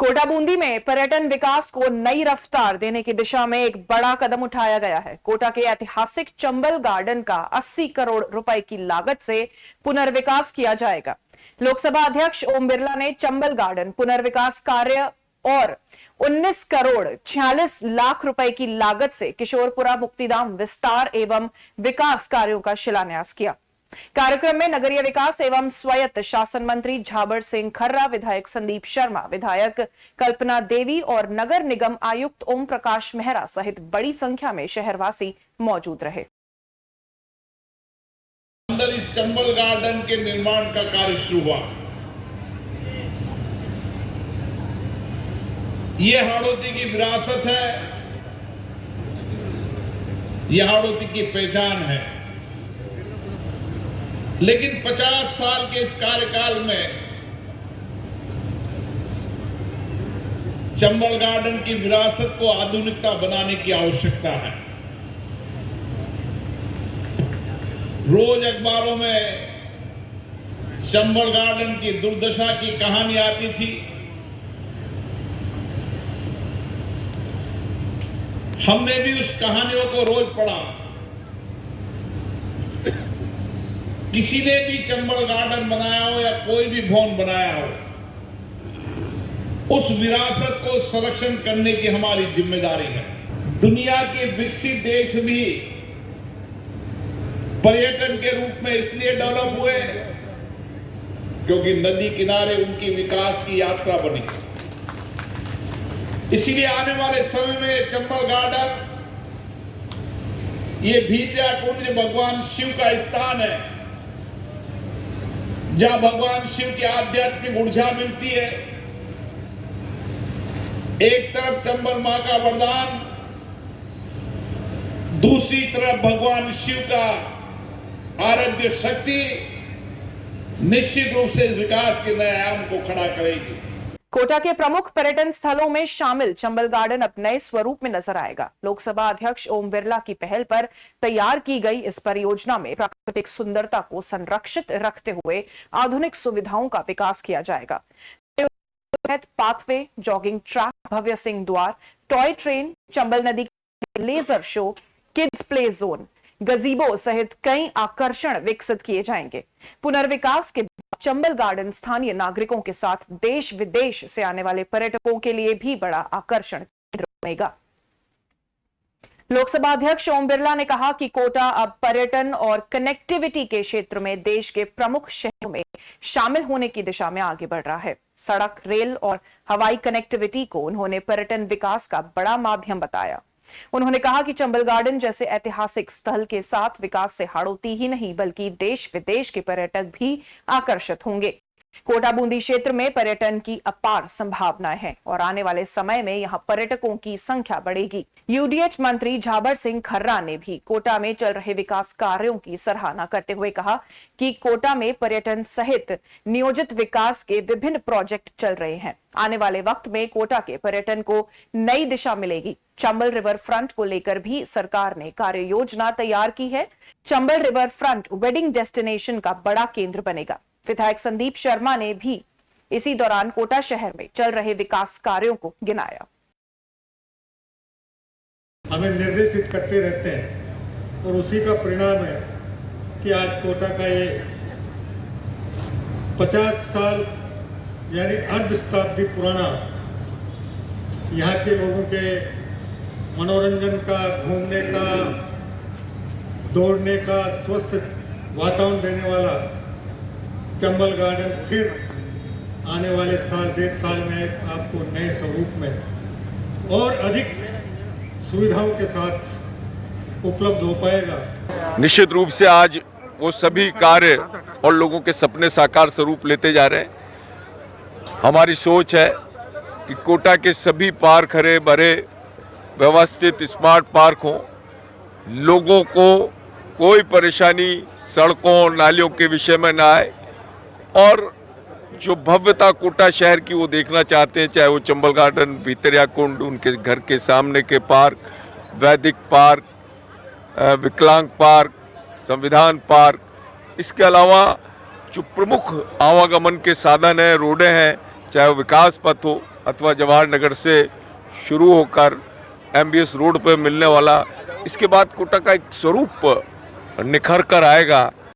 कोटा बूंदी में पर्यटन विकास को नई रफ्तार देने की दिशा में एक बड़ा कदम उठाया गया है। कोटा के ऐतिहासिक चंबल गार्डन का 80 करोड़ रुपए की लागत से पुनर्विकास किया जाएगा। लोकसभा अध्यक्ष ओम बिरला ने चंबल गार्डन पुनर्विकास कार्य और 19 करोड़ 46 लाख रुपए की लागत से किशोरपुरा मुक्तिधाम विस्तार एवं विकास कार्यों का शिलान्यास किया। कार्यक्रम में नगरीय विकास एवं स्वायत्त शासन मंत्री झाबर सिंह खर्रा, विधायक संदीप शर्मा, विधायक कल्पना देवी और नगर निगम आयुक्त ओम प्रकाश मेहरा सहित बड़ी संख्या में शहरवासी मौजूद रहे। अंदर इस चंबल गार्डन के निर्माण का कार्य शुरू हुआ। ये हाड़ौती की विरासत है, ये हाड़ौती की पहचान है। लेकिन 50 साल के इस कार्यकाल में चंबल गार्डन की विरासत को आधुनिकता बनाने की आवश्यकता है। रोज अखबारों में चंबल गार्डन की दुर्दशा की कहानी आती थी। हमने भी उस कहानियों को रोज पढ़ा। किसी ने भी चंबल गार्डन बनाया हो या कोई भी भवन बनाया हो, उस विरासत को संरक्षण करने की हमारी जिम्मेदारी है। दुनिया के विकसित देश भी पर्यटन के रूप में इसलिए डेवलप हुए क्योंकि नदी किनारे उनकी विकास की यात्रा बनी। इसीलिए आने वाले समय में चंबल गार्डन, ये भीटिया कुंड भगवान शिव का स्थान है, जहां भगवान शिव की आध्यात्मिक ऊर्जा मिलती है। एक तरफ चंबल मां का वरदान, दूसरी तरफ भगवान शिव का आराध्य शक्ति निश्चित रूप से विकास के नए आयाम को खड़ा करेगी। कोटा के प्रमुख पर्यटन स्थलों में शामिल चंबल गार्डन अब नए स्वरूप में नजर आएगा। लोकसभा अध्यक्ष ओम बिरला की पहल पर तैयार की गई इस परियोजना में प्राकृतिक सुंदरता को संरक्षित रखते हुए आधुनिक सुविधाओं का विकास किया जाएगा। पाथवे, जॉगिंग ट्रैक, भव्य सिंह द्वार, टॉय ट्रेन, चंबल नदी laser show, kids play zone, gazebo सहित कई आकर्षण विकसित किए जाएंगे। पुनर्विकास के चंबल गार्डन स्थानीय नागरिकों के साथ देश विदेश से आने वाले पर्यटकों के लिए भी बड़ा आकर्षण केंद्र बनेगा। लोकसभा अध्यक्ष ओम बिरला ने कहा कि कोटा अब पर्यटन और कनेक्टिविटी के क्षेत्र में देश के प्रमुख शहरों में शामिल होने की दिशा में आगे बढ़ रहा है। सड़क, रेल और हवाई कनेक्टिविटी को उन्होंने पर्यटन विकास का बड़ा माध्यम बताया। उन्होंने कहा कि चंबल गार्डन जैसे ऐतिहासिक स्थल के साथ विकास से हाड़ौती ही नहीं बल्कि देश विदेश के पर्यटक भी आकर्षित होंगे। कोटा बूंदी क्षेत्र में पर्यटन की अपार संभावनाएं हैं और आने वाले समय में यहां पर्यटकों की संख्या बढ़ेगी। यूडीएच मंत्री झाबर सिंह खर्रा ने भी कोटा में चल रहे विकास कार्यों की सराहना करते हुए कहा कि कोटा में पर्यटन सहित नियोजित विकास के विभिन्न प्रोजेक्ट चल रहे हैं। आने वाले वक्त में कोटा के पर्यटन को नई दिशा मिलेगी। चंबल रिवर फ्रंट को लेकर भी सरकार ने कार्य योजना तैयार की है। Chambal river front wedding destination का बड़ा केंद्र बनेगा। विधायक संदीप शर्मा ने भी इसी दौरान कोटा शहर में चल रहे विकास कार्यों को गिनाया। हमें निर्देशित करते रहते हैं और उसी का परिणाम है कि आज कोटा का ये 50 साल यानी अर्ध शताब्दी पुराना यहाँ के लोगों के मनोरंजन का, घूमने का, दौड़ने का स्वस्थ वातावरण देने वाला चंबल गार्डन फिर आने वाले साल, 1.5 साल में आपको नए स्वरूप में और अधिक सुविधाओं के साथ उपलब्ध हो पाएगा। निश्चित रूप से आज वो सभी कार्य और लोगों के सपने साकार स्वरूप लेते जा रहे हैं। हमारी सोच है कि कोटा के सभी पार्क हरे भरे व्यवस्थित स्मार्ट पार्क हों, लोगों को कोई परेशानी सड़कों नालियों के विषय में ना आए और जो भव्यता कोटा शहर की वो देखना चाहते हैं, चाहे वो चंबल गार्डन, भीतरिया कुंड, उनके घर के सामने के पार्क, वैदिक पार्क, विकलांग पार्क, संविधान पार्क, इसके अलावा जो प्रमुख आवागमन के साधन हैं, रोडें हैं, चाहे वो विकास पथ हो, अथवा जवाहर नगर से शुरू होकर MBS रोड पर मिलने वाला, इसके बाद कोटा का एक स्वरूप निखर कर आएगा।